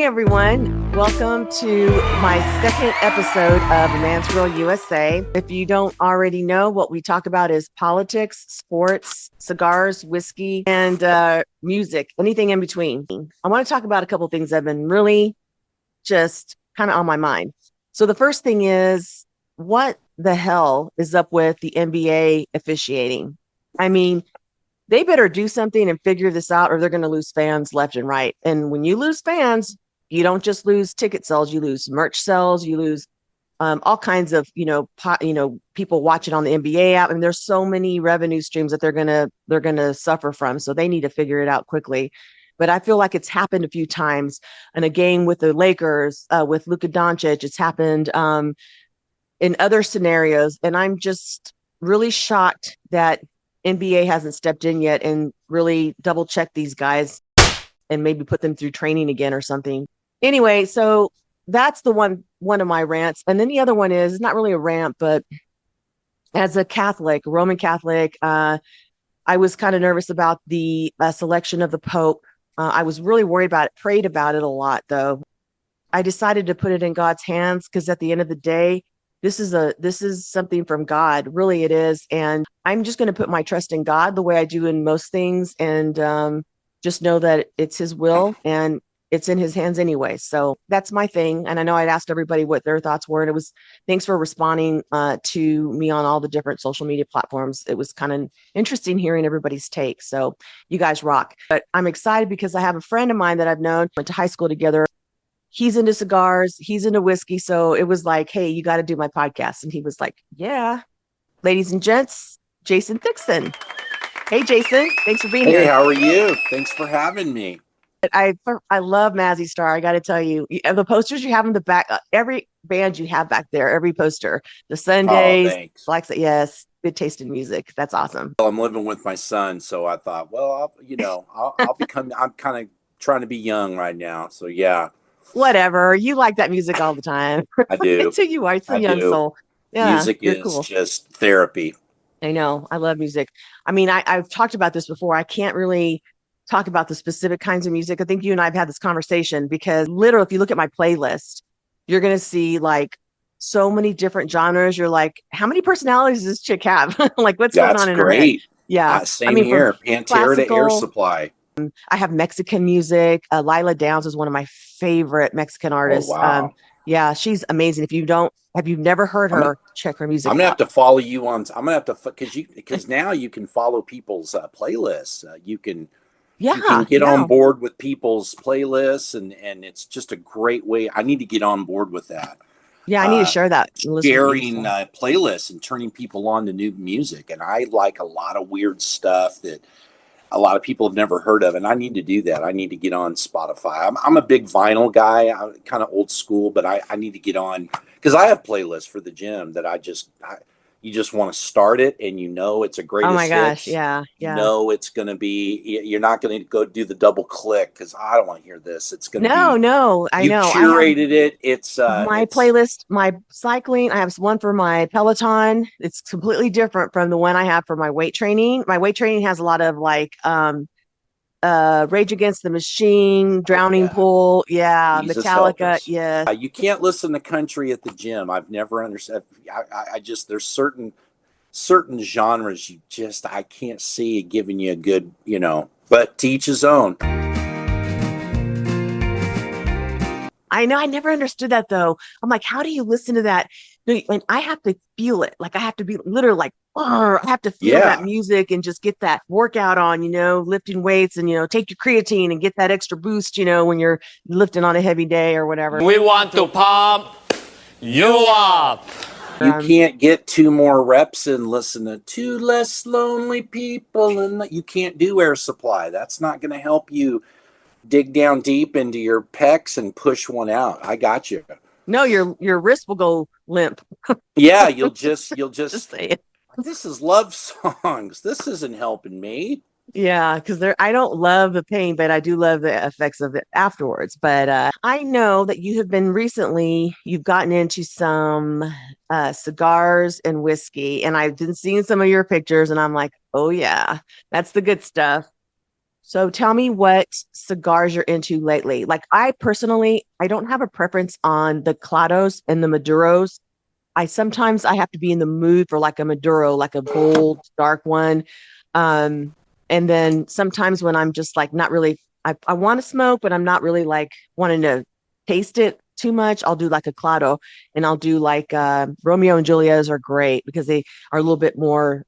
everyone. Welcome to my second episode of Man's Girl USA. If you don't already know, what we talk about is politics, sports, cigars, whiskey, and music, anything in between. I want to talk about a couple of things that have been really just kind of on my mind. So the first thing is, what the hell is up with the NBA officiating? I mean, they better do something and figure this out, or they're going to lose fans left and right. And when you lose fans, you don't just lose ticket sales, you lose merch sales, you lose all kinds of, people watching on the NBA app. And there's so many revenue streams that they're going to suffer from. So they need to figure it out quickly. But I feel like it's happened a few times in a game with the Lakers, with Luka Doncic. It's happened in other scenarios. And I'm just really shocked that NBA hasn't stepped in yet and really double checked these guys and maybe put them through training again or something. Anyway, so that's the one of my rants. And then the other one is not really a rant, but as a Catholic, Roman Catholic, I was kind of nervous about the selection of the Pope. I was really worried about it, prayed about it a lot, though. I decided to put it in God's hands because at the end of the day, this is something from God. Really, it is. And I'm just going to put my trust in God the way I do in most things, and just know that it's his will and it's in his hands anyway. So that's my thing. And I know I'd asked everybody what their thoughts were. And it was, thanks for responding to me on all the different social media platforms. It was kind of interesting hearing everybody's take. So you guys rock. But I'm excited because I have a friend of mine that I've known, went to high school together. He's into cigars, he's into whiskey. So it was like, hey, you got to do my podcast. And he was like, yeah. Ladies and gents, Jasen Thixton. Hey, Jasen, thanks for being here. Hey, how are you? Thanks for having me. I love Mazzy Star. I got to tell you, the posters you have in the back, every band you have back there, every poster, the Sundays, likes it. Yes, good taste in music. That's awesome. Well, I'm living with my son, so I thought, well, I'll become. I'm kind of trying to be young right now, so yeah. Whatever, you like that music all the time. I do. It's who you are. It's a young soul. Yeah, music is cool. Just therapy. I know. I love music. I mean, I've talked about this before. I can't really talk about the specific kinds of music. I think you and I have had this conversation because literally, if you look at my playlist, you're going to see like so many different genres. You're like, how many personalities does this chick have? Like, what's going on in her head? Yeah. Same here. Pantera to Air Supply. I have Mexican music. Lila Downs is one of my favorite Mexican artists. Oh, wow. Yeah, she's amazing. If you've never heard her, check her music. I'm gonna have to follow you on. I'm gonna have to because now you can follow people's playlists. You can get on board with people's playlists, and it's just a great way. I need to get on board with that. Yeah, I need to share that. Sharing playlists and turning people on to new music, and I like a lot of weird stuff that a lot of people have never heard of, and I need to do that. I need to get on Spotify. I'm a big vinyl guy. I'm kind of old school, but I need to get on because I have playlists for the gym that you just want to start it, and it's a great. Oh my gosh, yeah. It's going to be. You're not going to go do the double click because I don't want to hear this. It's going to no. I know. You curated it. It's my playlist, my cycling. I have one for my Peloton. It's completely different from the one I have for my weight training. My weight training has a lot of like Rage Against the Machine, Drowning Pool, Jesus Metallica, yeah. You can't listen to country at the gym. I've never understood. I just there's certain genres I can't see giving you a good, but to each his own. I know. I never understood that though. I'm like, how do you listen to that? And I have to feel it. Like I have to be literally like, I have to feel that music and just get that workout on, lifting weights and, take your creatine and get that extra boost, when you're lifting on a heavy day or whatever. We want to pump you up. You can't get 2 more reps and listen to 2 less lonely people. And you can't do Air Supply. That's not going to help you dig down deep into your pecs and push one out. I got you. No, your wrist will go limp. Yeah, you'll just say it. This is love songs. This isn't helping me. Yeah, because I don't love the pain, but I do love the effects of it afterwards. But I know that you've gotten into some cigars and whiskey, and I've been seeing some of your pictures, and I'm like, oh yeah, that's the good stuff. So tell me what cigars you're into lately. Like I personally, I don't have a preference on the Clados and the Maduros. I have to be in the mood for like a Maduro, like a bold, dark one. Um, and then sometimes when I'm just like not really, I want to smoke, but I'm not really like wanting to taste it too much. I'll do like a Clado, and I'll do like Romeo and Juliet's are great because they are a little bit more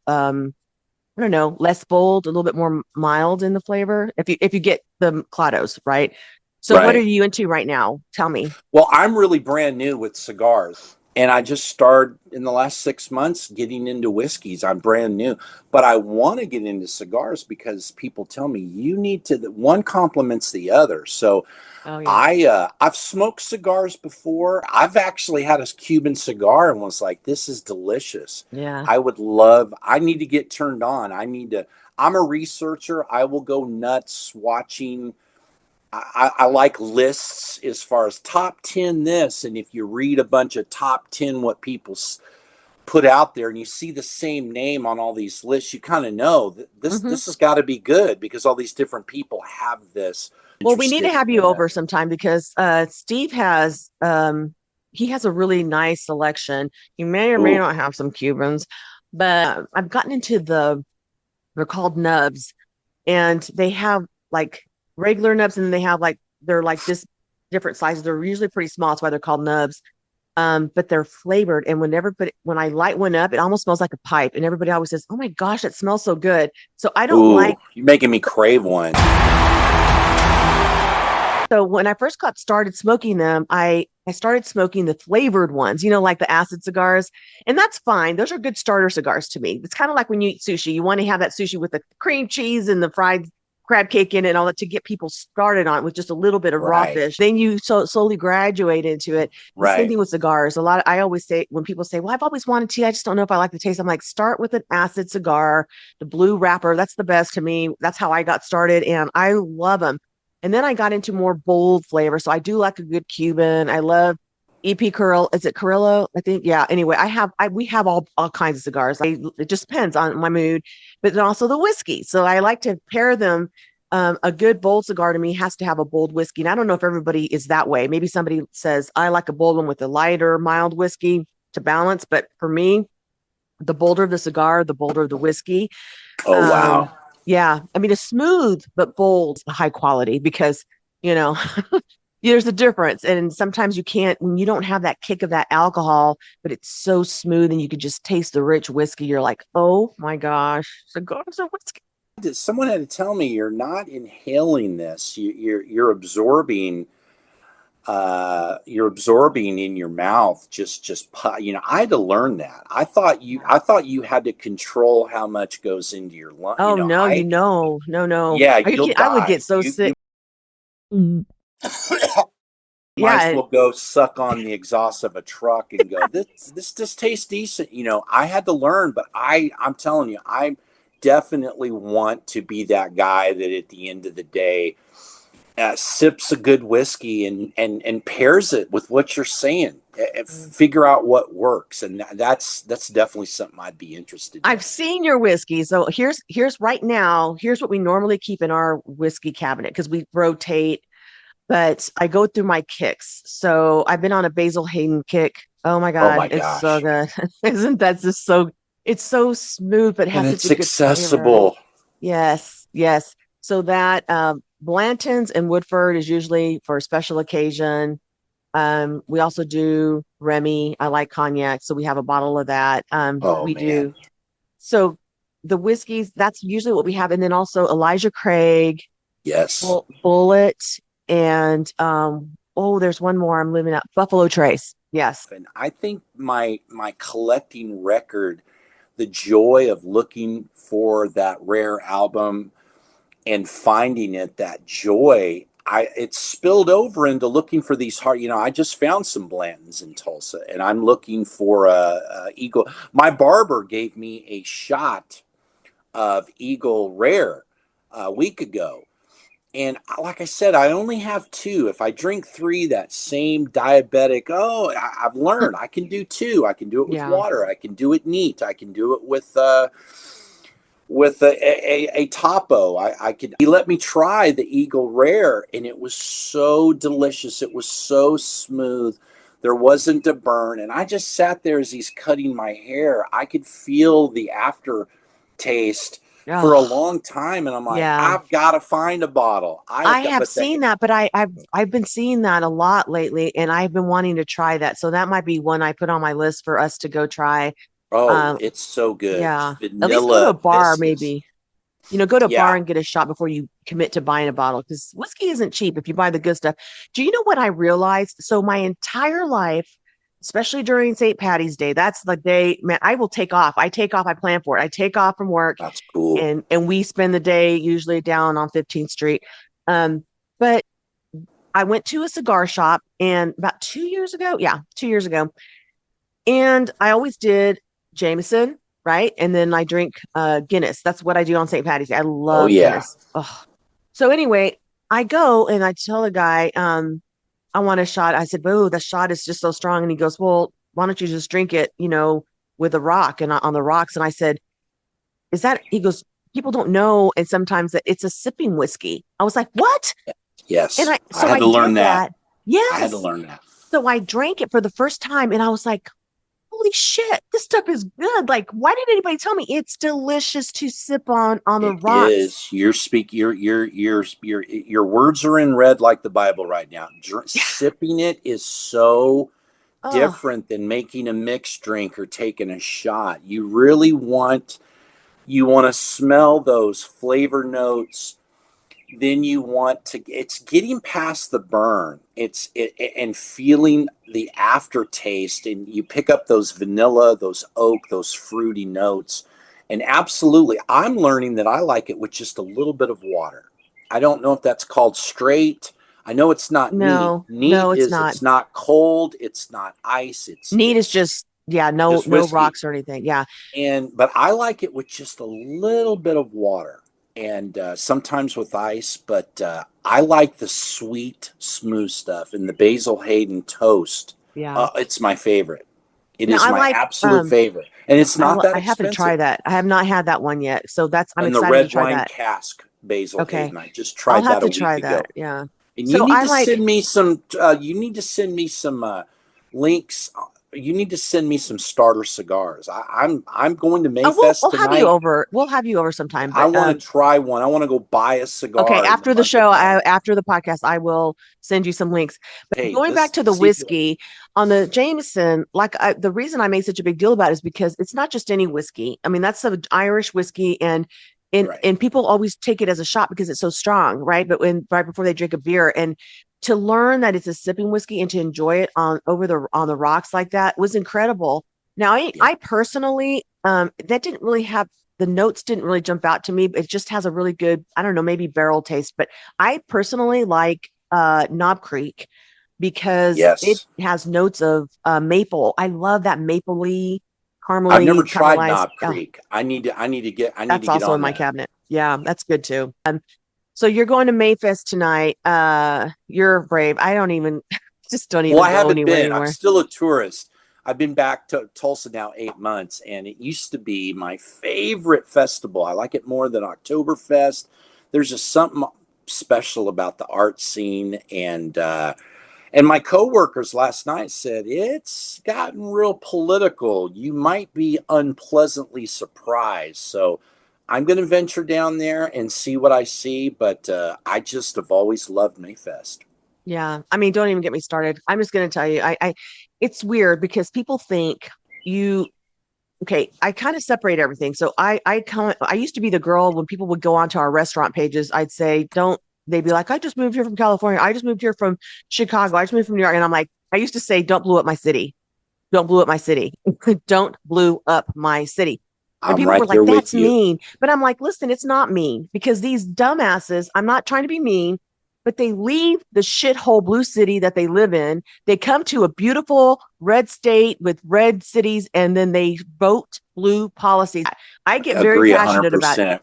I don't know, less bold, a little bit more mild in the flavor. If you get the Clados, right? So what are Right. you into right now? Tell me. Well, I'm really brand new with cigars. And I just started in the last 6 months getting into whiskeys. I'm brand new, but I want to get into cigars because people tell me you need to. One complements the other. So Oh yeah. I've smoked cigars before. I've actually had a Cuban cigar and was like, this is delicious. Yeah. I need to get turned on. I'm a researcher. I will go nuts watching. I like lists as far as top 10 this. And if you read a bunch of top 10, what people put out there and you see the same name on all these lists, you kind of know that Hmm. this has got to be good because all these different people have this. Well, we need to Interested have you in over sometime because Steve has he has a really nice selection. You may or may ooh, not have some Cubans, but I've gotten into they're called nubs, and they have like regular nubs, and then they have like they're like this different sizes. They're usually pretty small. That's why they're called nubs. But they're flavored, and when I light one up, it almost smells like a pipe, and everybody always says, "Oh my gosh, it smells so good." So I don't ooh, like. you're making me crave one. So when I first got started smoking them, I started smoking the flavored ones, like the acid cigars, and that's fine. Those are good starter cigars to me. It's kind of like when you eat sushi. You want to have that sushi with the cream cheese and the fried crab cake in it and all that to get people started on it with just a little bit of raw Right, fish. Then you slowly graduate into it. The same right. thing with cigars. I always say when people say, "Well, I've always wanted tea. I just don't know if I like the taste." I'm like, start with an acid cigar, the blue wrapper. That's the best to me. That's how I got started, and I love them. And then I got into more bold flavor. So I do like a good Cuban. I love EP Curl. Is it Carrillo? I think. Yeah. Anyway, we have all kinds of cigars. It just depends on my mood, but then also the whiskey. So I like to pair them. A good bold cigar to me has to have a bold whiskey. And I don't know if everybody is that way. Maybe somebody says, I like a bold one with a lighter, mild whiskey to balance. But for me, the bolder the cigar, the bolder the whiskey. Oh, Um, wow. yeah, I mean, a smooth but bold, high quality because you know there's a difference, and sometimes you can't when you don't have that kick of that alcohol, but it's so smooth and you could just taste the rich whiskey. You're like, oh my gosh, cigars and whiskey. Someone had to tell me you're not inhaling this. You're absorbing. You're absorbing in your mouth. I had to learn that. I thought you had to control how much goes into your lung. Oh no, no, no. Yeah, Are you you'll kidding? I would die. get so sick. You might as Yeah, well go suck on the exhaust of a truck and go, this just tastes decent. I had to learn, but I'm telling you, I definitely want to be that guy that at the end of the day sips a good whiskey and pairs it with what you're saying. Figure out what works, and that's definitely something I'd be interested in. I've seen your whiskey. So here's right now. Here's what we normally keep in our whiskey cabinet because we rotate, but I go through my kicks. So I've been on a Basil Hayden kick. Oh my Oh God, my it's so gosh, good. Isn't that just so it's so smooth, but and has such a it's good flavor. accessible. Yes, yes. So that Blanton's and Woodford is usually for a special occasion. We also do Remy. I like cognac, so we have a bottle of that. Oh We man, do so the whiskeys, that's usually what we have. And then also Elijah Craig, yes. Bullet, and oh, there's one more I'm leaving out. Buffalo Trace. Yes. And I think my collecting record, the joy of looking for that rare album and finding it, that joy, it's spilled over into looking for these hard. I just found some Blantons in Tulsa, and I'm looking for a Eagle. My barber gave me a shot of Eagle Rare a week ago, and like I said, I only have two. If I drink three, that same diabetic, I've learned I can do two. I can do it with Yeah. water. I can do it neat. I can do it with with a topo. He let me try the Eagle Rare, and it was so delicious. It was so smooth. There wasn't a burn. And I just sat there as he's cutting my hair. I could feel the aftertaste for a Oh, long time. And I'm like, yeah. I've got to find a bottle. I have seen that, but I've been seeing that a lot lately, and I've been wanting to try that. So that might be one I put on my list for us to go try. oh, Um, it's so good. yeah. At least go to a Vanilla bar, viscous. maybe. Go to a bar Yeah, and get a shot before you commit to buying a bottle because whiskey isn't cheap if you buy the good stuff. Do you know what I realized? So my entire life, especially during St. Patty's Day, that's the day, man, I will take off. I take off, I plan for it. I take off from work that's cool. and we spend the day usually down on 15th Street. But I went to a cigar shop and about 2 years ago, yeah, 2 years ago, and I always did Jameson, right? And then I drink Guinness. That's what I do on St. Patty's Day. I Oh, love yeah. Guinness. Oh. So anyway, I go and I tell the guy, I want a shot. I said, "Oh, the shot is just so strong." And he goes, "Well, why don't you just drink it, with a rock and on the rocks?" And I said, "Is that?" He goes, "People don't know, and sometimes that it's a sipping whiskey." I was like, "What?" And Yes. I I so had I to learn did that. that. I had to Yes. learn that. So I drank it for the first time, and I was like, holy shit, this stuff is good. Like, why didn't anybody tell me it's delicious to sip on the It rocks? is. Your words are in red like the Bible right now. Sipping it is so Oh, different than making a mixed drink or taking a shot. You want to smell those flavor notes. Then you want to, it's getting past the burn. And feeling the aftertaste, and you pick up those vanilla, those oak, those fruity notes. And absolutely, I'm learning that I like it with just a little bit of water. I don't know if that's called straight. I know it's not neat. no, Neat no, it's is, not. it's not cold, it's not ice, it's Neat is it's just, yeah, no, just no whiskey. rocks or anything. Yeah. But I like it with just a little bit of water, and sometimes with ice. But I like the sweet, smooth stuff, and the Basil Hayden toast. Yeah. It's my favorite. It Now is I my like, absolute favorite, and it's not that I have to try expensive. that. I have not had that one yet. So I'm And the excited to red try wine that. cask Basil Okay. Hayden, I just I'll tried have that a to week try that. ago. Yeah. And you So need I to like, send me some. You need to send me some links. You need to send me some starter cigars. I'm going to oh, we'll, Mayfest we'll have you tonight. over. We'll have you over sometime, I but, want to try one. I want to go buy a okay, cigar in the after the month show, of May. after the podcast, I will send you some links. But Hey, going back let's to the see if you like. whiskey on the Jameson, the reason I made such a big deal about it is because it's not just any whiskey. I mean, that's an Irish whiskey, and Right. people always take it as a shot because it's so strong, right? But when right before they drink a beer, and to learn that it's a sipping whiskey and to enjoy it on the rocks like that was incredible. Now, Yeah. I personally, that didn't really have the notes didn't really jump out to me. It just has a really good, I don't know, maybe barrel taste. But I personally like Knob Creek because it Yes. has notes of maple. I love that mapley, I've never caramely, tried caramelized. Knob Oh, Creek. I need to that's get also in on my that. cabinet. Yeah, that's good too. So you're going to Mayfest tonight. You're brave. I don't even just don't Well, even I go haven't anywhere been. I'm anymore. still a tourist. I've been back to Tulsa now 8 months, and it used to be my favorite festival. I like it more than Oktoberfest. There's just something special about the art scene, and my coworkers last night said it's gotten real political. You might be unpleasantly surprised. So I'm going to venture down there and see what I see. But I just have always loved Mayfest. Yeah. I mean, don't even get me started. I'm just going to tell you, it's weird because people think you, okay, I kind of separate everything. So I used to be the girl when people would go onto our restaurant pages, I'd say, they'd be like, I just moved here from California. I just moved here from Chicago. I just moved from New York. And I'm like, I used to say, don't blow up my city. Don't blow up my city. Don't blow up my city. And I'm people were right like, there that's with you. mean. But I'm like, listen, it's not mean because these dumbasses, I'm not trying to be mean, but they leave the shithole blue city that they live in. They come to a beautiful red state with red cities and then they vote blue policies. I get very Agree passionate about it. 100%.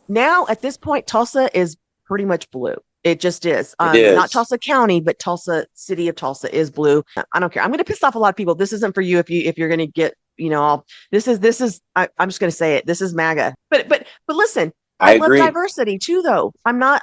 Now, at this point, Tulsa is pretty much blue. It just is. It Not is. Tulsa County, but Tulsa, city of Tulsa is blue. I don't care. I'm going to piss off a lot of people. This isn't for you if you're going to get, all this is I'm just going to say it. This is MAGA. But But listen, I I love agree. diversity too, though. I'm not,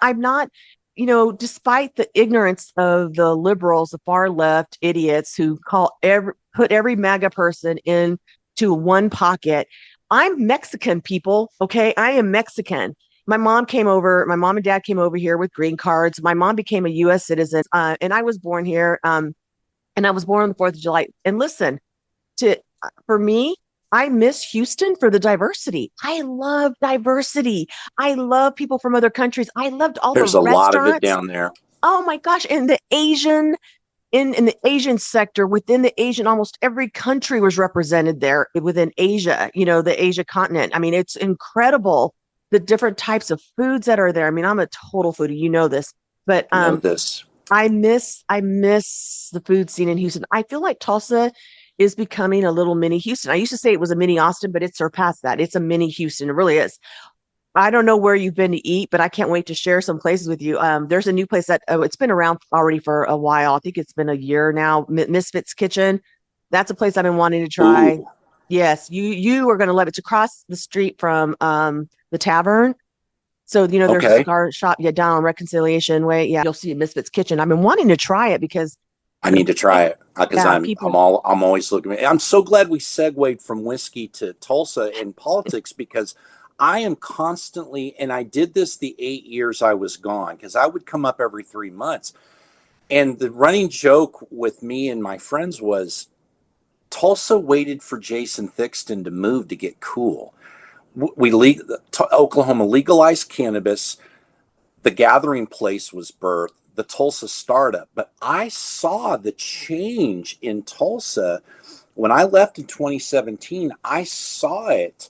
despite the ignorance of the liberals, the far left idiots who put every MAGA person into one pocket. I'm Mexican, people. Okay. I am Mexican. My mom and dad came over here with green cards. My mom became a US citizen, and I was born here. And I was born on the 4th of July. And listen, to for me, I miss Houston for the diversity. I love diversity. I love people from other countries. I loved all the There's a lot of it restaurants. down there. Oh my gosh. And the Asian in the Asian sector, within the Asian, almost every country was represented there within Asia, the Asia continent. I mean, it's incredible the different types of foods that are there. I mean, I'm a total foodie, this, but I know this. I miss the food scene in Houston. I feel like Tulsa is becoming a little mini Houston. I used to say it was a mini Austin, but it surpassed that. It's a mini Houston. It really is. I don't know where you've been to eat, but I can't wait to share some places with you. There's a new place that it's been around already for a while. I think it's been a year now. Misfits Kitchen. That's a place I've been wanting to try. Ooh, Yes, you are going to love it. It's across the street from the tavern. So, there's a okay. cigar shop, down on Reconciliation Way. Yeah, you'll see Misfits Kitchen. I've been wanting to try it because I need to try it because yeah, I'm people. always looking. I'm so glad we segued from whiskey to Tulsa and politics because I am constantly, and I did this the 8 years I was gone because I would come up every 3 months, and the running joke with me and my friends was Tulsa waited for Jasen Thixton to move to get cool. Oklahoma legalized cannabis. The Gathering Place was birthed, the Tulsa startup. But I saw the change in Tulsa when I left in 2017. I saw it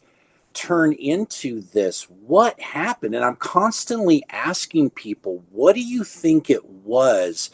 turn into this. What happened? And I'm constantly asking people, what do you think it was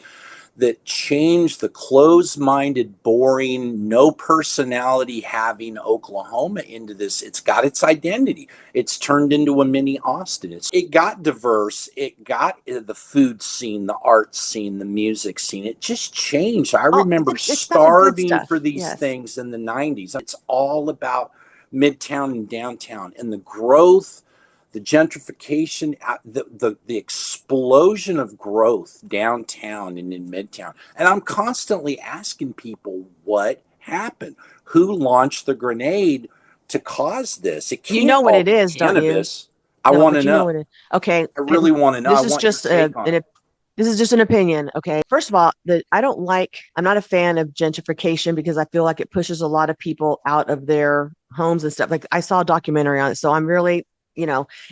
that changed the closed-minded, boring, no personality having Oklahoma into this? It's got its identity. It's turned into a mini Austin. It got diverse. It got the food scene, the art scene, the music scene. It just changed. I Oh, remember it's got the good starving stuff. for these Yes. things in the 90s. It's all about Midtown and downtown and the growth, the gentrification, the explosion of growth downtown and in Midtown. And I'm constantly asking people what happened, who launched the grenade to cause this. It You can't know what all it be is, don't you? cannabis. I No, want but to you know know. what it. Okay, I really and want to know. I this is want your just take on it. this is just an opinion. Okay, first of all, I'm not a fan of gentrification because I feel like it pushes a lot of people out of their homes and stuff. Like I saw a documentary on it, so I'm really,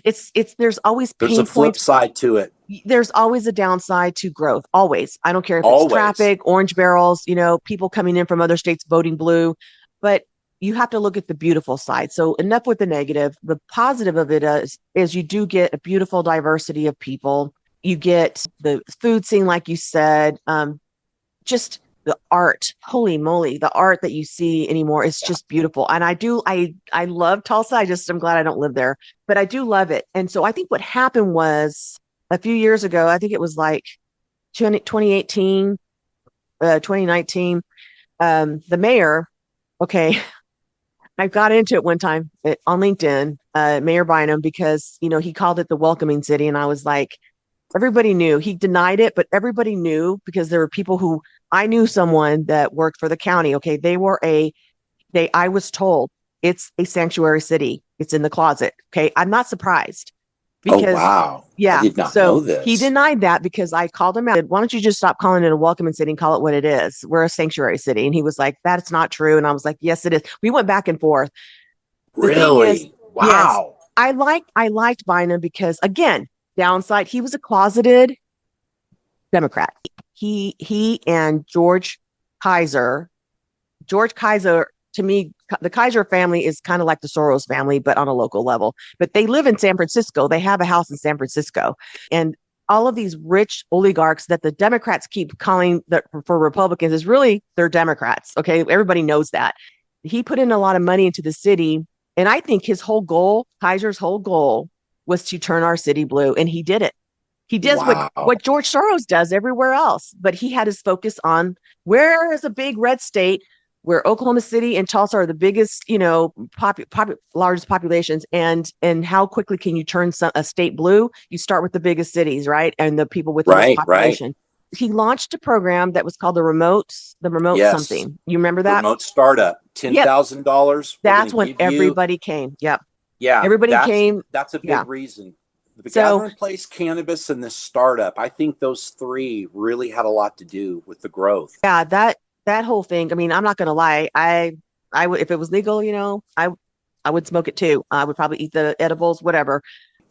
it's there's always There's a pain flip points. side to it. There's always a downside to growth. Always. I don't care if it's Always. traffic, orange barrels, people coming in from other states voting blue, but you have to look at the beautiful side. So enough with the negative. The positive of it is you do get a beautiful diversity of people. You get the food scene, like you said, just the art. Holy moly, the art that you see anymore is Yeah. just beautiful. And I love Tulsa. I'm glad I don't live there, but I do love it. And so I think what happened was a few years ago, I think it was like 2018, 2019, the mayor, okay, I got into it one time on LinkedIn, Mayor Bynum, because, he called it the welcoming city. And I was like, everybody knew. He denied it, but everybody knew because there were people who I knew someone that worked for the county. Okay. I was told it's a sanctuary city. It's in the closet. Okay. I'm not surprised Oh, because, wow. I yeah. did not So know he this. denied that because I called him out. Why don't you just stop calling it a welcoming city and call it what it is? We're a sanctuary city. And he was like, that's not true. And I was like, yes, it is. We went back and forth. The thing is, Really? yes, Wow. I liked Bynum because again, downside, he was a closeted Democrat. He and George Kaiser, to me, the Kaiser family is kind of like the Soros family, but on a local level. But they live in San Francisco. They have a house in San Francisco. And all of these rich oligarchs that the Democrats keep calling for Republicans is really they're Democrats. Okay. Everybody knows that. He put in a lot of money into the city. And I think Kaiser's whole goal was to turn our city blue. And he did it. He does what Wow. George Soros does everywhere else, but he had his focus on where is a big red state. where Oklahoma City and Tulsa are the biggest, largest populations, and how quickly can you turn a state blue? You start with the biggest cities, right? And the people with the most Right. population. He launched a program that was called the remote Yes. something. You remember that? Remote startup, Yep. $10,000. We're going That's to when give you. everybody came. Yep. Yeah, Everybody that's came. that's a Yeah. big reason. The So gather in place cannabis and this startup. I think those three really had a lot to do with the growth. yeah, that whole thing. I mean, I'm not gonna lie. I would, if it was legal, I would smoke it too. I would probably eat the edibles, whatever.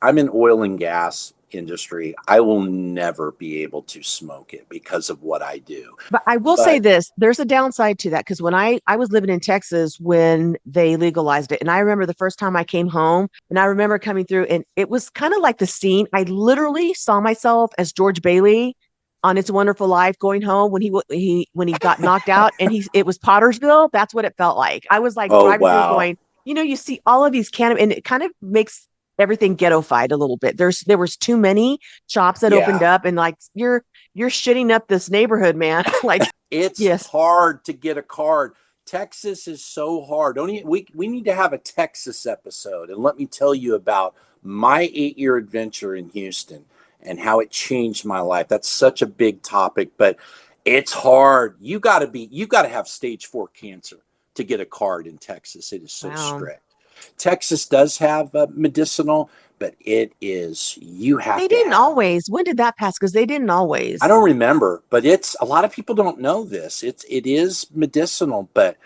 I'm in oil and gas industry. I will never be able to smoke it because of what I do. But I will say But this, there's a downside to that because when I was living in Texas when they legalized it, and I remember the first time I came home, and I remember coming through, and it was kind of like the scene. I literally saw myself as George Bailey on It's a Wonderful Life going home when he got knocked out, and it was Pottersville. That's what it felt like. I was like oh driving through wow. going, you see all of these cannabis, and it kind of makes everything ghettofied a little bit. There was too many shops that opened Yeah. up, and like you're shitting up this neighborhood, man. Like, It's yes. hard to get a card. Texas is so hard. Don't we need to have a Texas episode, and let me tell you about my 8-year adventure in Houston and how it changed my life. That's such a big topic, but it's hard. You got to have stage 4 cancer to get a card in Texas. It is so Wow. strict. Texas does have medicinal, but it is you They have to didn't have. always. When did that pass? Because they didn't I always. don't remember, but it's a lot of people don't know this. It is medicinal, but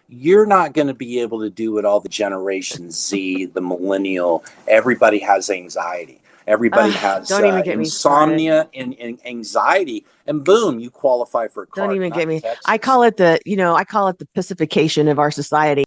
you're not going to be able to do it all. The Generation Z, the millennial, everybody has anxiety. Everybody has Don't even get me started. insomnia and anxiety, and boom, you qualify for a Don't card. even Not get in me. Texas. I call it the pacification of our society.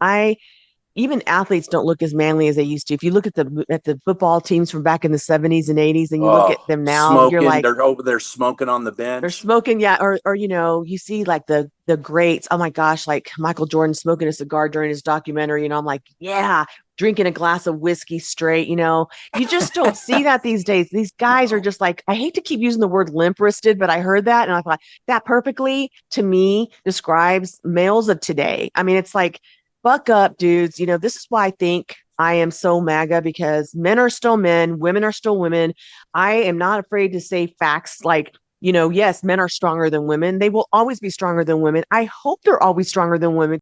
Even athletes don't look as manly as they used to. If you look at the football teams from back in the 70s and 80s, and you look at Oh, them now, you're smoking. like, They're over there smoking on the they're bench. smoking, yeah, or you see like the greats. Oh my gosh, like Michael Jordan smoking a cigar during his documentary. I'm like, yeah, drinking a glass of whiskey straight. You just don't see that these days. These guys are No. just like, I hate to keep using the word limp wristed, but I heard that and I thought that perfectly to me describes males of today. I mean, it's like, buck up, dudes. This is why I think I am so MAGA, because men are still men, women are still women. I am not afraid to say facts like, yes, men are stronger than women. They will always be stronger than women. I hope they're always stronger than women.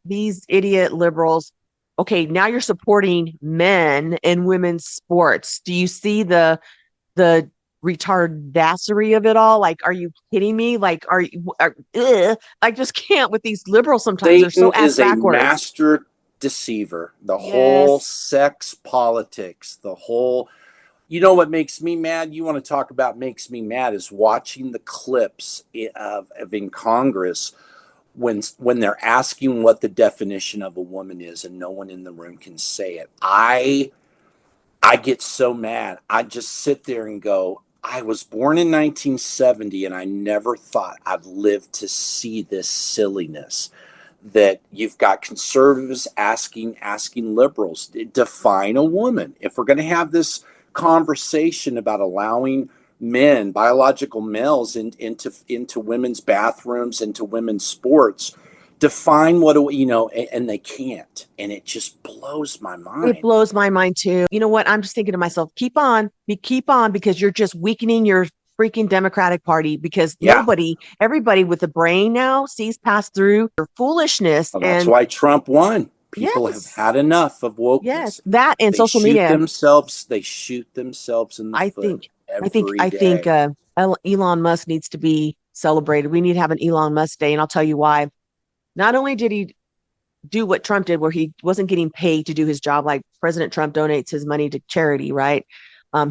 These idiot liberals, okay, now you're supporting men in women's sports. Do you see the retardassery of it all? Like, are you kidding me? Like, I just can't with these liberals sometimes. They're so Satan ass is a backwards. master deceiver. The whole Yes. sex politics, the whole. You know what makes me mad? You want to talk about makes me mad is watching the clips of in Congress when they're asking what the definition of a woman is and no one in the room can say it. I get so mad. I just sit there and go, I was born in 1970 and I never thought I'd live to see this silliness that you've got conservatives asking liberals define a woman. If we're going to have this conversation about allowing men, biological males, into women's bathrooms, into women's sports, define and they can't, and it just blows my It mind. blows my mind too. You know what? I'm just thinking to myself, keep on, because you're just weakening your freaking Democratic Party, because Yeah, everybody with a brain now sees past through your foolishness. well, that's And why Trump won. People have yes, had enough of yes, wokeness. that and They social shoot media. themselves. They shoot themselves in the I foot think, every I think day. Elon Musk needs to be celebrated. We need to have an Elon Musk day. And I'll tell you why. Not only did he do what Trump did, where he wasn't getting paid to do his job, like President Trump donates his money to charity, right?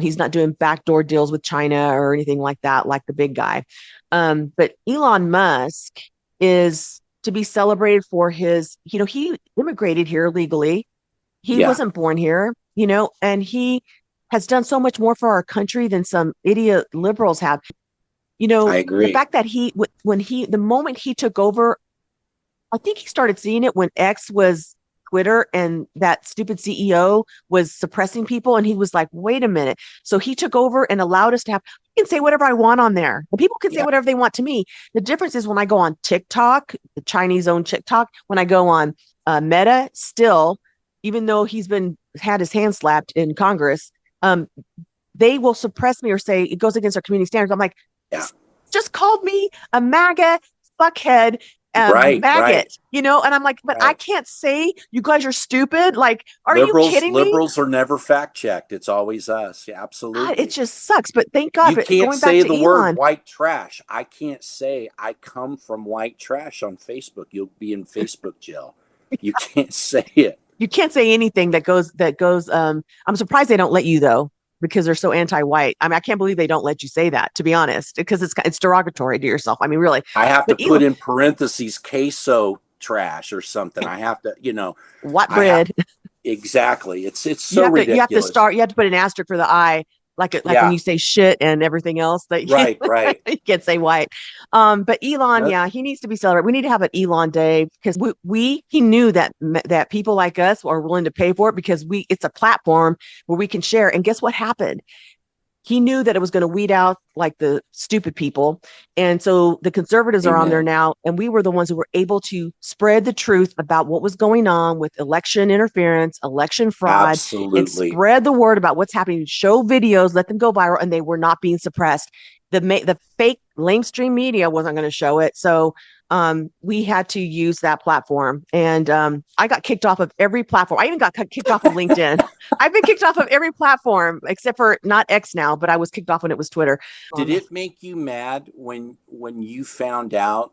He's not doing backdoor deals with China or anything like that, like the big guy. But Elon Musk is to be celebrated for he immigrated here legally. He Yeah, wasn't born here, and he has done so much more for our country than some idiot liberals have. I The agree. fact that the moment he took over, I think he started seeing it when X was Twitter and that stupid CEO was suppressing people. And he was like, wait a minute. So he took over and allowed us to have can say whatever I want on there. And people can say Yeah. whatever they want to me. The difference is when I go on TikTok, the Chinese owned TikTok, when I go on Meta, still, even though he's had his hand slapped in Congress, um, they will suppress me or say it goes against our community standards. I'm like, Yeah. just called me a MAGA fuckhead Right. maggot, and I'm like, but I Right. can't say you guys are stupid. Like, are you Liberals kidding me? are never fact checked. It's always us. Yeah, God, it absolutely. just sucks. But thank God. You But can't going back say to the word Elon, white trash. I can't say I come from white trash on Facebook. You'll be in Facebook jail. You can't say it. you can't say anything that goes. I'm surprised they don't let you though, because they're so anti-white. I mean, I can't believe they don't let you say that, to be honest, because it's derogatory to yourself. I mean, really. I have to But put Elon, in parentheses queso trash or something. I have to, what I have bread? exactly. It's You so have to ridiculous. you have to put an asterisk for the I, like when Yeah, you say shit and everything else that right, right. you can't say white. But Elon, No, yeah, he needs to be celebrated. We need to have an Elon day because he knew that people like us are willing to pay for it because it's a platform where we can share. And guess what happened? He knew that it was going to weed out like the stupid people. And so the conservatives are on there amen. now. And we were the ones who were able to spread the truth about what was going on with election interference, election fraud, and Absolutely. spread the word about what's happening, show videos, let them go viral. And they were not being suppressed. The fake lamestream media wasn't going to show it. So we had to use that platform. And I got kicked off of every platform. I even got kicked off of LinkedIn. I've been kicked off of every platform except for not X now, but I was kicked off when it was Twitter. Did it make you mad when you found out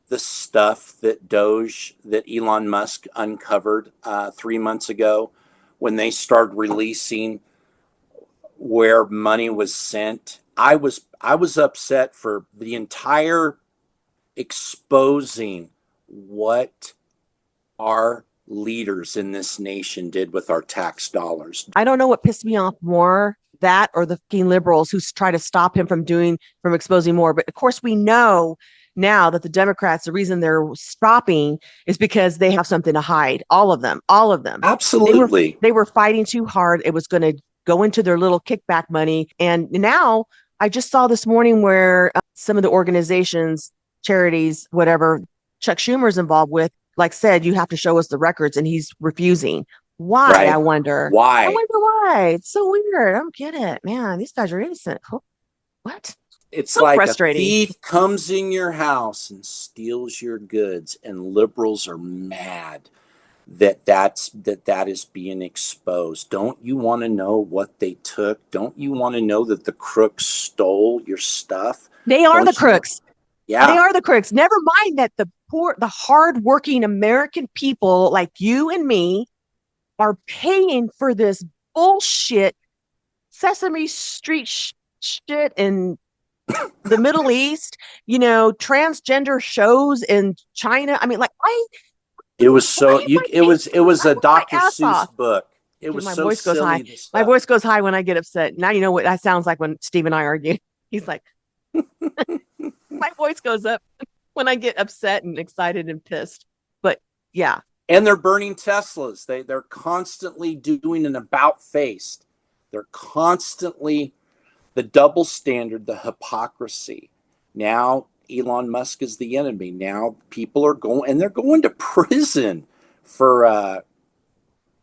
the stuff that Elon Musk uncovered 3 months ago when they started releasing where money was sent? I was upset for the entire exposing what our leaders in this nation did with our tax dollars. I don't know what pissed me off more, that or the fucking liberals who try to stop him from exposing more. But of course, we know now that the Democrats, the reason they're stopping is because they have something to hide. All of them, all of them. They were Absolutely. they were fighting too hard. It was going to go into their little kickback money. And now I just saw this morning where some of the organizations, charities, whatever, Chuck Schumer's involved with, like said, you have to show us the records, and he's refusing. Why? I Right. wonder. I Why? wonder why. It's so weird. I don't get it, man. These guys are innocent. What? It's So like a frustrating. thief comes in your house and steals your goods, and liberals are mad that is being exposed. Don't you want to know what they took? Don't you want to know that the crooks stole your stuff? They are the Don't you? crooks. They Yeah, are the crooks. Never mind that the poor, the hardworking American people like you and me are paying for this bullshit Sesame Street shit in the Middle East, transgender shows in China. I mean, like, it was so why am you. I It paying was for it this? was I a work my Dr. ass Seuss off. book. It Okay, was my so voice goes high. silly. The My stuff. voice goes high when I get upset. Now you know what that sounds like when Steve and I argue. He's like, my voice goes up when I get upset and excited and pissed. But yeah, And they're burning Teslas. They're constantly doing an about face. They're constantly the double standard, the hypocrisy. Now Elon Musk is the enemy. Now people are going and they're going to prison for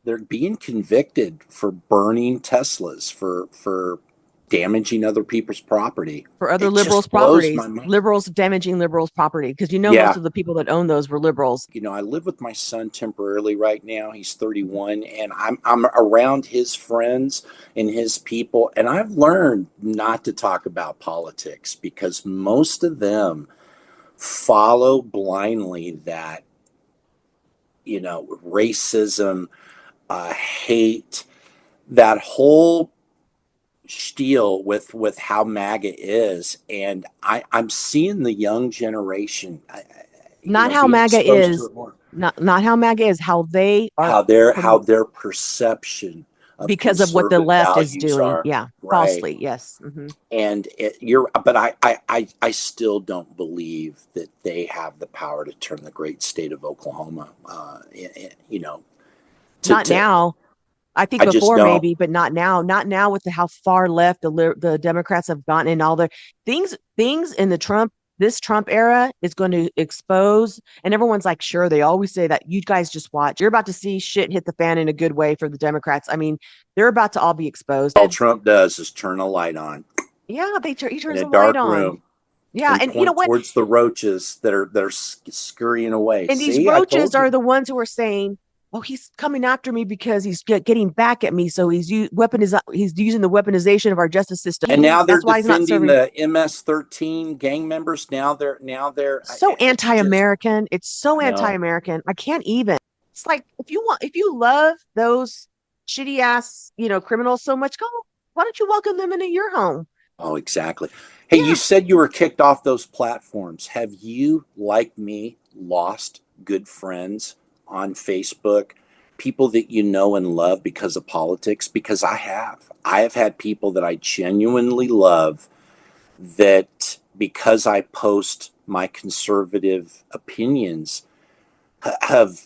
they're being convicted for burning Teslas for damaging other people's property. for other It just liberals' blows my properties, mind. liberals damaging liberals' property. Because most Yeah, of the people that own those were liberals. I live with my son temporarily right now. He's 31, and I'm around his friends and his people, and I've learned not to talk about politics because most of them follow blindly that racism, hate, that whole spiel with how MAGA is, and I'm seeing the young generation, Not how being MAGA exposed to is, it more. not how MAGA is, how they are How from their perception of because of what the conservative left is values doing. are, Yeah, right. falsely. Yes. Hmm. And but I still don't believe that they have the power to turn the great state of Oklahoma, Not to now. I think I just before don't. maybe, but not now. Not now with how far left the Democrats have gotten and all the things. Things in this Trump era is going to expose. And everyone's like, sure, they always say that. You guys just watch. You're about to see shit hit the fan in a good way for the Democrats. I mean, they're about to all be exposed. All Trump does is turn a light on Yeah, he in turns a the light dark on. room Yeah, and and you know point what? towards the roaches that are scurrying away. And these See, I roaches told are you. the ones who are saying, "Oh, he's coming after me because he's getting back at me. So he's using the weaponization of our justice system. And now they're That's why he's not defending serving." the MS-13 gang members. Now they're. So It's just anti-American. It's so I know. anti-American. I can't even. It's like if you love those shitty ass criminals so much, go. Why don't you welcome them into your home? Oh, exactly. Hey, you Yeah. said you were kicked off those platforms. Have you, like me, lost good friends on Facebook? People that you know and love because of politics? Because I have. I have had people that I genuinely love that because I post my conservative opinions have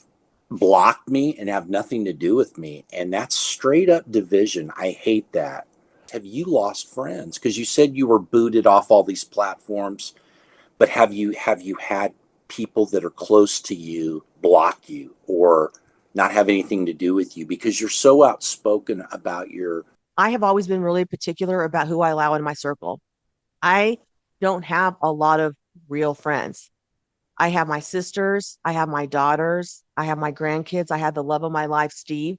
blocked me and have nothing to do with me. And that's straight up division. I hate that. Have you lost friends? Because you said you were booted off all these platforms, but have you had people that are close to you block you or not have anything to do with you because you're so outspoken about your I have always been really particular about who I allow in my circle. I don't have a lot of real friends. I have my sisters, I have my daughters, I have my grandkids, I have the love of my life, Steve.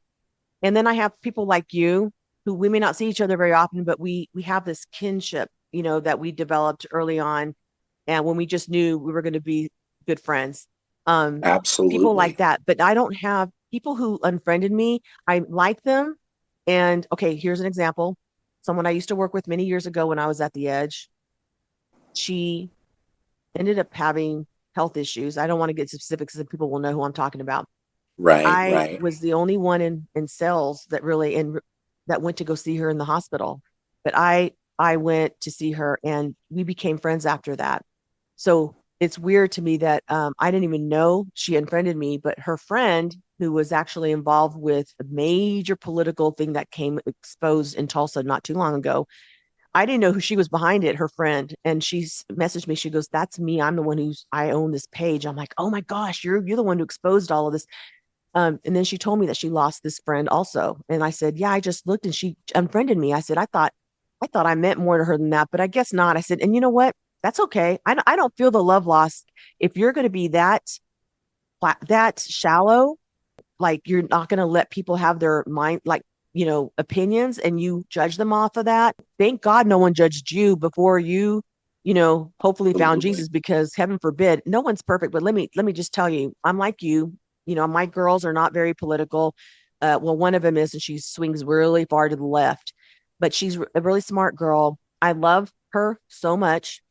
And then I have people like you who we may not see each other very often, but we have this kinship, that we developed early on and when we just knew we were going to be good friends. Um, People like absolutely that. But I don't have people who unfriended me. I like them. And okay, here's an example. Someone I used to work with many years ago when I was at the edge, she ended up having health issues. I don't want to get specifics so people will know who I'm talking about. right, I right. was the only one in sales that really and that went to go see her in the hospital. But I went to see her and we became friends after that. So it's weird to me that I didn't even know she unfriended me, but her friend who was actually involved with a major political thing that came exposed in Tulsa not too long ago. I didn't know who she was behind it, her friend. And she's messaged me. She goes, "That's me. I'm the one I own this page." I'm like, "Oh my gosh, you're the one who exposed all of this." And then she told me that she lost this friend also. And I said, "Yeah, I just looked and she unfriended me." I said, I thought I meant more to her than that, but I guess not." I said, "And you know what? That's okay. I don't feel the love lost. If you're going to be that shallow, like you're not going to let people have their mind, like, opinions and you judge them off of that. Thank God no one judged you before you, hopefully found Absolutely. Jesus because heaven forbid, no one's perfect. But let me just tell you, I'm like you. My girls are not very political. Well, one of them is, and she swings really far to the left, but she's a really smart girl. I love her so much.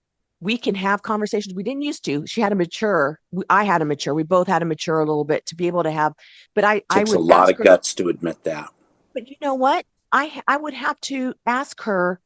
We can have conversations we didn't used to. She had to mature. I had to mature. We both had to mature a little bit to be able to have. But I Takes a would lot ask of her. guts to admit that. But you know what? I would have to ask her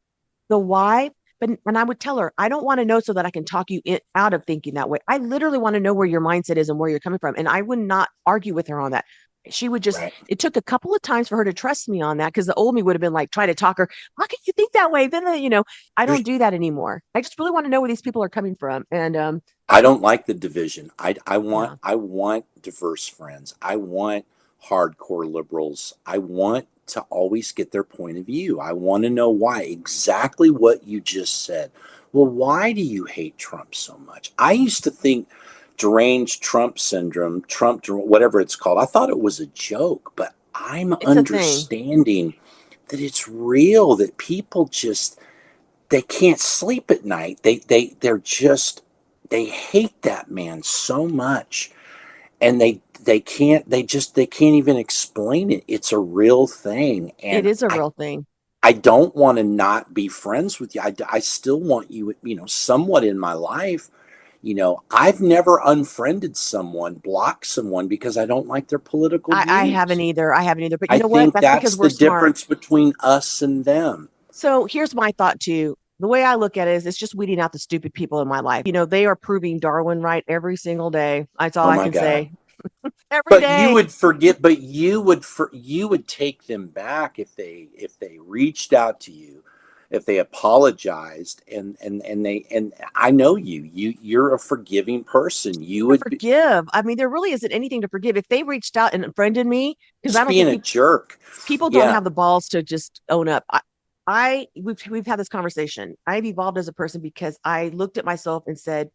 the why. But and I would tell her, I don't want to know so that I can talk you out of thinking that way. I literally want to know where your mindset is and where you're coming from. And I would not argue with her on that. She would just, Right. it took a couple of times for her to trust me on that because the old me would have been like, try to talk her, how can you think that way? Then, I don't There's do that anymore. I just really want to know where these people are coming from. And I don't like the division. I want yeah, I want diverse friends. I want hardcore liberals. I want to always get their point of view. I want to know why. Exactly what you just said. Well, why do you hate Trump so much? I used to think deranged Trump syndrome, whatever it's called. I thought it was a joke, but I'm it's a thing. understanding that it's real. That people just they can't sleep at night. They're just they hate that man so much, and they can't even explain it. It's a real thing, It and is a I real thing. I don't want to not be friends with you. I still want you, somewhat in my life. I've never unfriended someone, blocked someone because I don't like their political I haven't views. either. I haven't either. But you I know what? think That's because that's we're the smart. difference between us and them. So here's my thought too. The way I look at it is it's just weeding out the stupid people in my life. They are proving Darwin right every single day. That's all Oh I my can God. say. every But you day. would forget, but you would take them back if they reached out to you, if they apologized, and I know you're a forgiving person. You To would be, forgive. I mean, there really isn't anything to forgive. If they reached out and friended me, because I just don't being think a jerk. people don't Yeah, have the balls to just own up. We've had this conversation. I've evolved as a person because I looked at myself and said,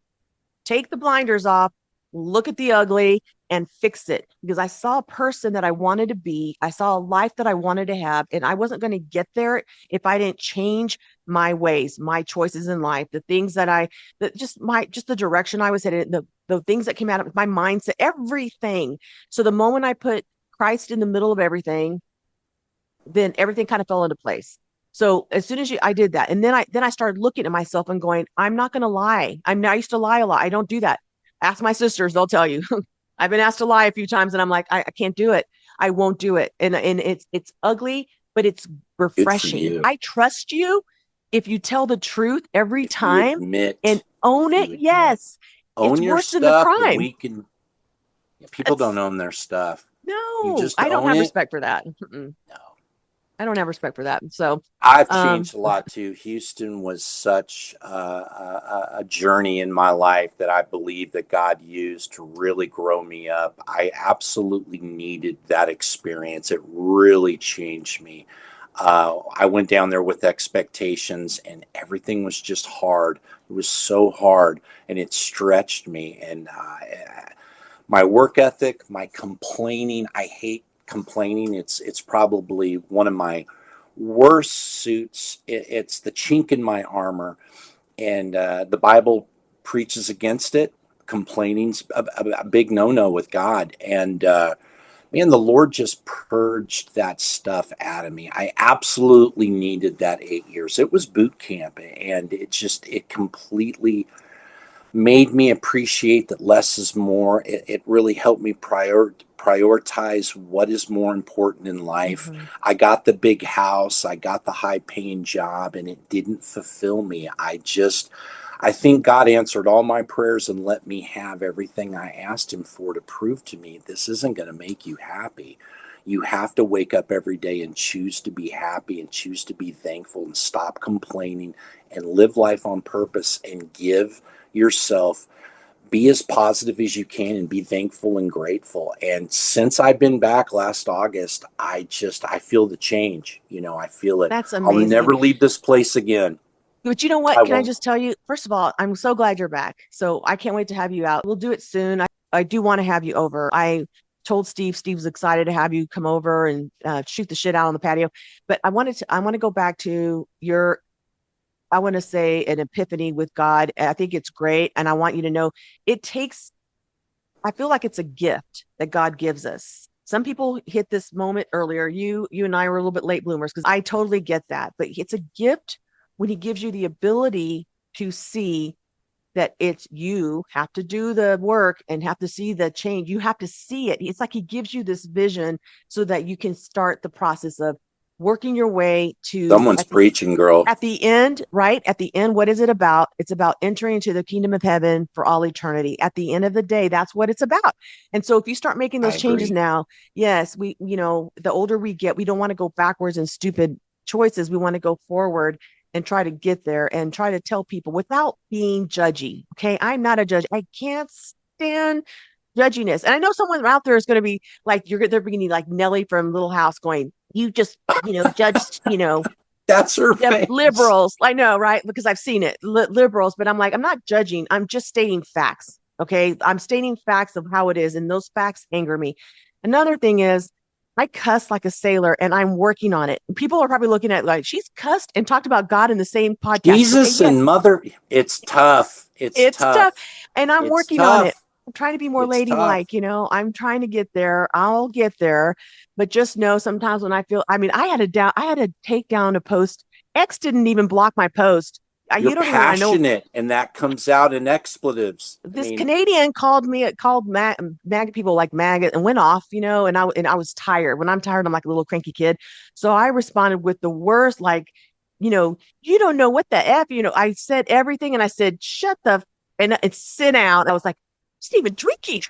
take the blinders off, look at the ugly, and fix it. Because I saw a person that I wanted to be, I saw a life that I wanted to have, and I wasn't going to get there if I didn't change my ways, my choices in life, the things that just the direction I was headed, the things that came out of my mindset, everything. So the moment I put Christ in the middle of everything, then everything kind of fell into place. So as soon as I did that, and then I started looking at myself and going, I'm not going to lie. I used to lie a lot. I don't do that. Ask my sisters; they'll tell you. I've been asked to lie a few times, and I'm like, I can't do it. I won't do it. And it's ugly, but it's good for refreshing. you. I trust you if you tell the truth every If you time and admit, own if it. you admit, Yes, it's own your worse than the stuff, and crime. we can. People don't That's own their stuff. You no, just I don't own have it. respect for that. Mm-mm. No. I don't have respect for that. So, I've um, changed a lot too. Houston was such a journey in my life that I believe that God used to really grow me up. I absolutely needed that experience. It really changed me. I went down there with expectations, and everything was just hard. It was so hard, and it stretched me. And my work ethic, my complaining. I hate complaining. It's probably one of my worst suits. It's the chink in my armor, and the Bible preaches against it. Complaining's a big no-no with God, and man, the Lord just purged that stuff out of me. I absolutely needed that 8 years. It was boot camp, and it completely made me appreciate that less is more. It really helped me prioritize what is more important in life. mhm. I got the big house, I got the high paying job, and it didn't fulfill me. I think God answered all my prayers and let me have everything I asked Him for to prove to me this isn't going to make you happy. You have to wake up every day and choose to be happy and choose to be thankful and stop complaining and live life on purpose and give yourself, be as positive as you can and be thankful and grateful. And since I've been back last August, I feel the change. I feel it. That's I'll amazing. never leave this place again. But you know what? I Can I won't. just tell you, first of all, I'm so glad you're back. So I can't wait to have you out. We'll do it soon. I do want to have you over. I told Steve was excited to have you come over and shoot the shit out on the patio. But I want to go back to I want to say an epiphany with God. I think it's great. And I want you to know it takes, I feel like it's a gift that God gives us. Some people hit this moment earlier. You and I were a little bit late bloomers because I totally get that. But it's a gift when he gives you the ability to see that it's you have to do the work and have to see the change. You have to see it. It's like he gives you this vision so that you can start the process of working your way to Someone's preaching, girl. at the end, right? At the end, what is it about? It's about entering into the kingdom of heaven for all eternity. At the end of the day, that's what it's about. And so if you start making I those changes agree. now, yes, the older we get, we don't want to go backwards in stupid choices. We want to go forward and try to get there and try to tell people without being judgy. Okay. I'm not a judge. I can't stand judginess. And I know someone out there is going to be like, they're being like Nelly from Little House going, you just, judged, That's her face. liberals. I know, right? Because I've seen it, liberals, but I'm like, I'm not judging. I'm just stating facts. Okay. I'm stating facts of how it is. And those facts anger me. Another thing is, I cuss like a sailor and I'm working on it. People are probably looking at like, she's cussed and talked about God in the same podcast. Okay. Jesus Yes, and Mother. It's tough. It's it's tough. tough. And I'm It's working on it. tough. I'm trying to be more It's tough. ladylike, I'm trying to get there. I'll get there. But just know sometimes when I mean, I had to take down a post. X didn't even block my post. You're You don't even want to know. passionate, and that comes out in expletives. I This mean, Canadian called me, it called mag people like maggot and went off, and I was tired. When I'm tired, I'm like a little cranky kid. So I responded with the worst, like, you don't know what the F, I said everything and I said, shut the and sit down. I was like, Stephen drinking.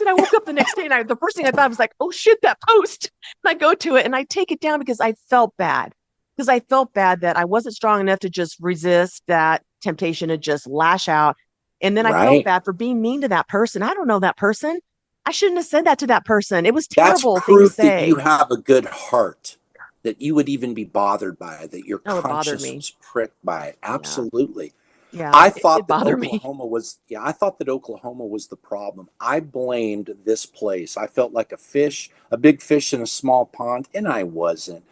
And I woke up the next day and the first thing I thought was like, oh shit, that post. And I go to it and I take it down because I felt bad. Because I felt bad that I wasn't strong enough to just resist that temptation to just lash out. And then I felt Right. bad for being mean to that person. I don't know that person. I shouldn't have said that to that person. It was a That's terrible thing to proof that you say. have a good heart, that you would even be bothered by it, that your Oh, it bothered conscience me. was pricked by it. Yeah. Absolutely. Yeah. I It thought that bothered me. Oklahoma was, yeah, I thought that Oklahoma was the problem. I blamed this place. I felt like a fish, a big fish in a small pond, and I wasn't.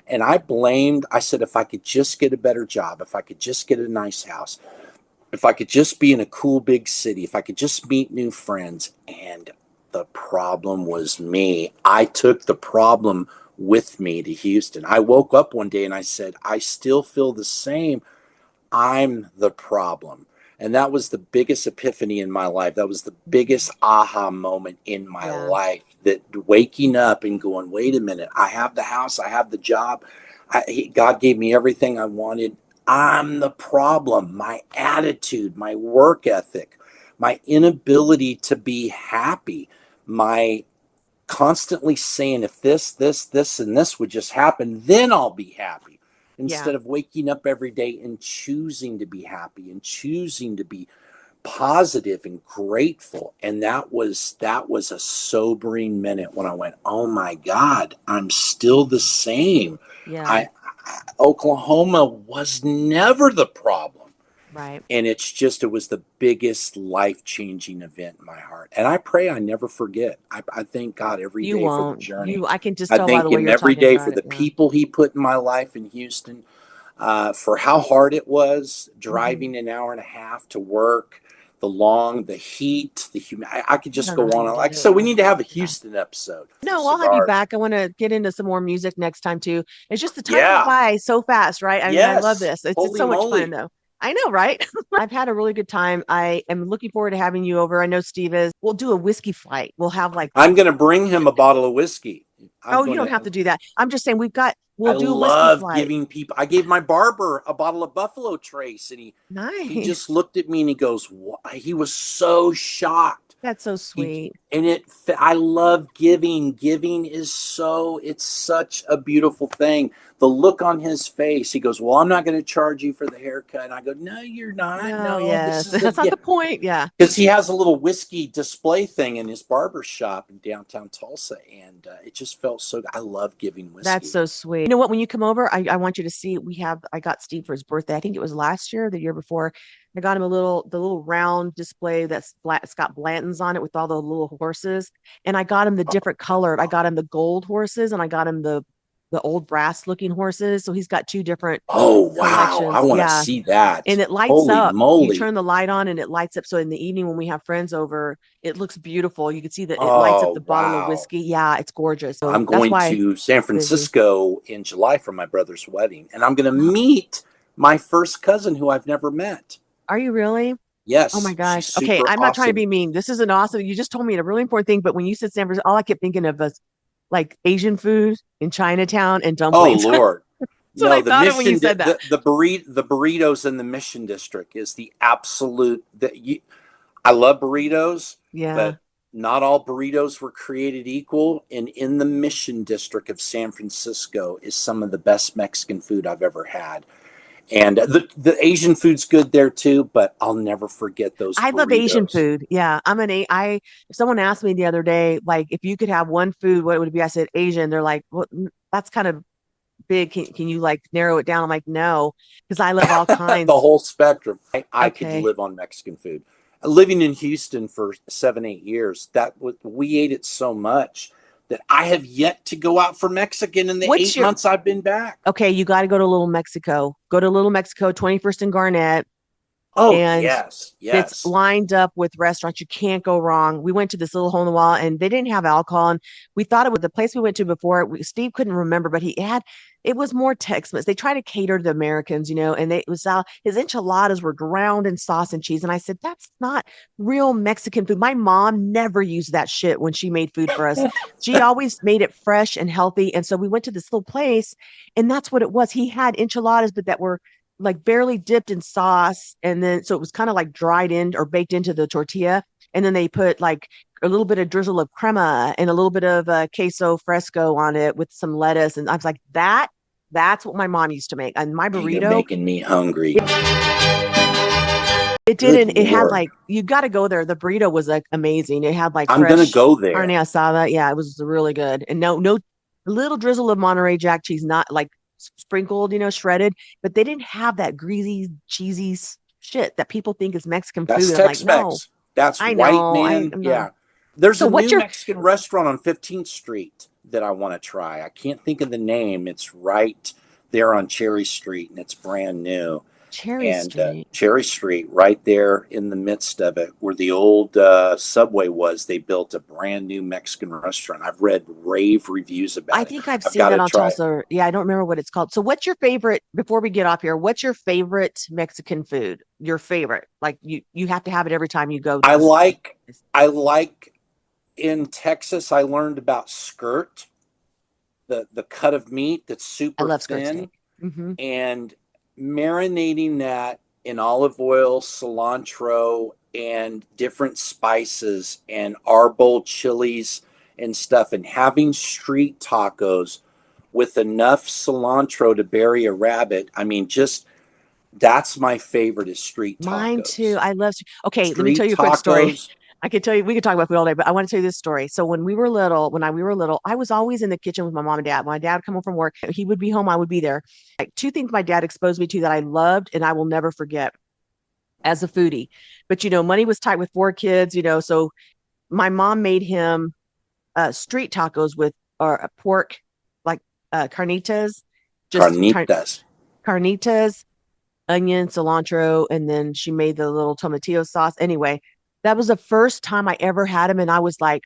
And I said, if I could just get a better job, if I could just get a nice house, if I could just be in a cool big city, if I could just meet new friends. And the problem was me. I took the problem with me to Houston. I woke up one day and I said, I still feel the same. I'm the problem. And that was the biggest epiphany in my life. That was the biggest aha moment in my Yeah. life. That waking up and going, wait a minute, I have the house, I have the job. God gave me everything I wanted. I'm the problem. My attitude, my work ethic, my inability to be happy, my constantly saying, if this, and this would just happen, then I'll be happy. Yeah. Instead of waking up every day and choosing to be happy and choosing to be positive and grateful. And that was a sobering minute when I went, oh my God, I'm still the same. Yeah. Oklahoma was never the problem. Right. And it was the biggest life-changing event in my heart. And I pray I never forget. I thank God every You day for the won't. journey. I can just I tell by thank the way him you're every talking day about for it. the Yeah. people he put in my life in Houston, for how hard it was Mhm. driving an hour and a half to work, the heat, the humidity. I could I just don't know go how on. you did Like, it. so we need to have a Yeah. Houston episode for No, I'll have you cigars. back. I want to get into some more music next time too. It's just the time goes Yeah. by so fast, right? I mean, I love Yes. this. It's Holy so much fun moly. though. I know, right? I've had a really good time. I am looking forward to having you over. I know Steve is. We'll do a whiskey flight. We'll have like, I'm going to bring him a bottle of whiskey. I'm oh, you going don't to. have to do that. I'm just saying we'll I do a whiskey love flight. giving people. I gave my barber a bottle of Buffalo Trace, and he just Nice. looked at me and he goes, "What?" He was so shocked. That's so He sweet. and it. I love giving. Giving is it's such a beautiful thing. The look on his face. He goes, "Well, I'm not going to charge you for the haircut." And I go, "No, you're not. No, No, this yes. is a That's not gift." the point. Yeah. Because he has a little whiskey display thing in his barber shop in downtown Tulsa, and it just felt so good. I love giving That's whiskey. so sweet. You know what? When you come over, I want you to see I got Steve for his birthday. I think it was last year, the year before. I got him the little round display that's black, it's got Blantons on it with all the little horses. And I got him the different colored. I got him the gold horses and I got him the old brass looking horses. So he's got two different Oh wow! I collections. want to Yeah. see that. And it lights Holy up. You moly! turn the light on and it lights up. So in the evening when we have friends over, it looks beautiful. You can see that it lights up the Oh bottle of wow! whiskey. Yeah, it's gorgeous. So I'm that's going why to San busy. Francisco in July for my brother's wedding, and I'm going to meet my first cousin who I've never met. Are you really? Oh my Yes, she's gosh. Okay, super I'm not trying to awesome. be mean. This is an awesome. You just told me a really important thing, but when you said San Francisco, all I kept thinking of was like Asian food in Chinatown and Oh dumplings. That's Lord! what No, I thought of when you said that. the burritos in the Mission District is the absolute. I love burritos, Yeah. but not all burritos were created equal. And in the Mission District of San Francisco is some of the best Mexican food I've ever had. And the Asian food's good there too, but I'll never forget those I love Asian burritos. food. Yeah. If someone asked me the other day, like, if you could have one food, what would it be? I said Asian. They're like, well, that's kind of big. Can you like narrow it down? I'm like, no, because I love all The kinds. whole spectrum. I could Okay. live on Mexican food. Living in Houston for 7, 8 years, we ate it so much that I have yet to go out for Mexican in the What's eight your, months I've been back. okay, you got to go to Little Mexico. Go to Little Mexico, 21st and Garnett. Oh And yes, it's yes. lined up with restaurants. You can't go wrong. We went to this little hole in the wall and they didn't have alcohol. And we thought it was the place we went to before. Steve couldn't remember, but it was more Tex-Mex. They try to cater to the Americans, and it was his enchiladas were drowned in sauce and cheese. And I said, that's not real Mexican food. My mom never used that shit when she made food for us. She always made it fresh and healthy. And so we went to this little place and that's what it was. He had enchiladas, but that were like barely dipped in sauce. And then, so it was kind of like dried in or baked into the tortilla. and then they put like a little bit of drizzle of crema and a little bit of queso fresco on it with some lettuce. And I was like, that's what my mom used to make. And my You're burrito, making me hungry. it Good didn't, it had Lord. like, you got to go there. The burrito was like amazing. It had like I'm going to fresh go carne there. asada. Yeah, it was really good. And no, a little drizzle of Monterey Jack cheese, not like sprinkled, shredded, but they didn't have that greasy, cheesy shit that people think is Mexican That's food. I'm like, no, Tex-Mex. That's I white know. man. I'm not. Yeah. There's So a what's new your Mexican restaurant on 15th Street that I want to try. I can't think of the name. It's right there on Cherry Street, and it's brand new. Cherry And Street? Cherry Street, right there in the midst of it, where the old Subway was, they built a brand new Mexican restaurant. I've read rave reviews I about it. think I've I've seen got that to on try it. Tulsa. Yeah, I don't remember what it's called. So what's your favorite, before we get off here, what's your favorite Mexican food? Your favorite. Like you have to have it every time you go to I this. like, I like in Texas, I learned about skirt, the cut of meat that's I super love skirt thin, steak. Hmm. and marinating that in olive oil, cilantro, and different spices and arbol chilies and stuff, and having street tacos with enough cilantro to bury a rabbit. I mean, just that's my favorite is street Mine too. tacos. I love. Okay, let me tell Street you a quick story. tacos. I could tell you, we could talk about food all day, but I want to tell you this story. So when we were little, we were little, I was always in the kitchen with my mom and dad. My dad would come home from work. He would be home. I would be there. Like two things my dad exposed me to that I loved and I will never forget as a foodie. But money was tight with four kids. So my mom made him street tacos with pork, like carnitas, just Carnitas. carnitas, onion, cilantro, and then she made the little tomatillo sauce. Anyway, that was the first time I ever had them, and I was like,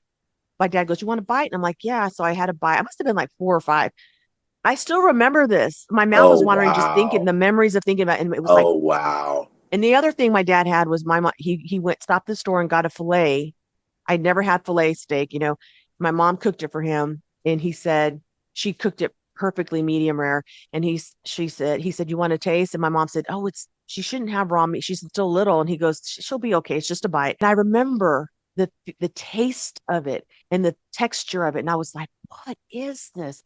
my dad goes, "You want a bite?" And I'm like, "Yeah." So I had a bite. I must have been like four or five. I still remember this. My mouth Oh was watering just thinking wow. the memories of thinking about it. And it was like, Oh wow. and the other thing my dad had was my mom, he went, stopped the store and got a filet. I'd never had filet steak. My mom cooked it for him, and he said she cooked it perfectly medium rare. And he said, "You want to taste?" And my mom said, "Oh, she shouldn't have raw meat. She's still little." And he goes, "She'll be okay. It's just a bite." And I remember the taste of it and the texture of it, and I was like, "What is this?"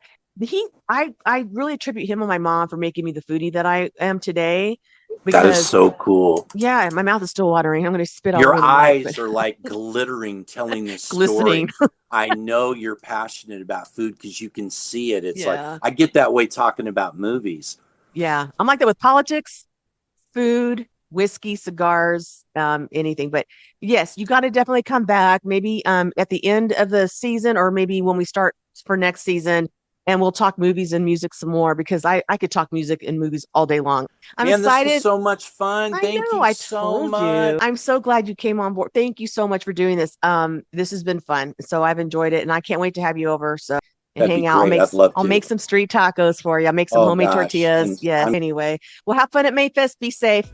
I really attribute him and my mom for making me the foodie that I am today, That is because so cool. yeah, my mouth is still watering. I'm going to spit all Your over the mic, eyes but are like glittering telling this glistening. story. I know you're passionate about food because you can see it. It's like Yeah. I get that way talking about movies. Yeah. I'm like that with politics, food, whiskey, cigars, anything. But yes, you got to definitely come back maybe at the end of the season, or maybe when we start for next season, and we'll talk movies and music some more, because I could talk music and movies all day long. I'm Man, this was excited. so much fun. I Thank know. you I so told much. you. I'm so glad you came on board. Thank you so much for doing this. This has been fun. So I've enjoyed it, and I can't wait to have you over. So and That'd be hang out. great. I'd love I'll to. make some street tacos for you. I'll make some Oh homemade gosh. tortillas. And Yes. I'm Anyway, well, have fun at Mayfest. Be safe.